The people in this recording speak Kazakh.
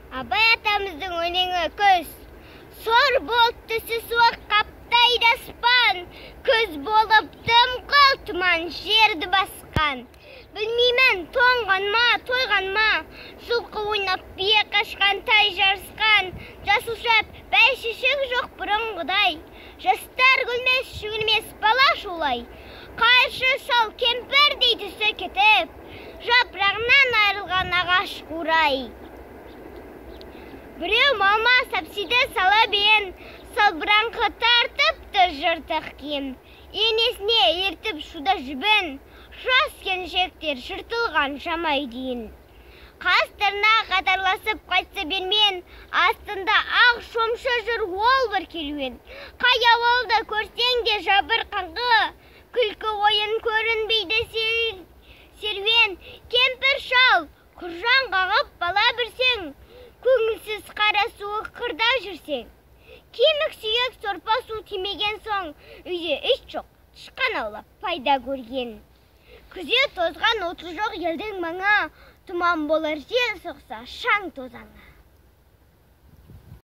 Абай атамыздың өлеңі көз. Сор болып түсі суық қаптайды аспан, көз болып дымқыл тұман жерді басқан. Білмеймін, тоңған ма, тойған ма, жылқы ойнап бие қашқан, тай жарысқан, жасушап бәйшешек жоқ бұрынғыдай. Жастар гүлмес, жүгірмес бала шулай, қайшы шал кемпірдей түсі кетіп, жапырағынан айырылған ағаш қурай. Біреу малма сапсиді сала бен, салбыраңқы тартыпты жыртық киім. Енесіне ертіп шуда жібін, жас келіншектер жыртылған жамай дейін. Қастырына қатарласып қайтса бермен, астында ақ шомшы жүр ол бір келуен. Қай ауылды көрсең де жабыр қаңғы, күлкі ойын көрінбейді серуен. Кемпір шал, құржан қағып бала бірсең, көңілсіз қара суық қырда жүрсең. Кемік сүйек сорпа су тимеген соң, үйде іш жоқ, тышқан аулап пайда көрген. Күзе тозған оты жоқ елдің маңа, тұман болар жел соқса шаң тозаңа.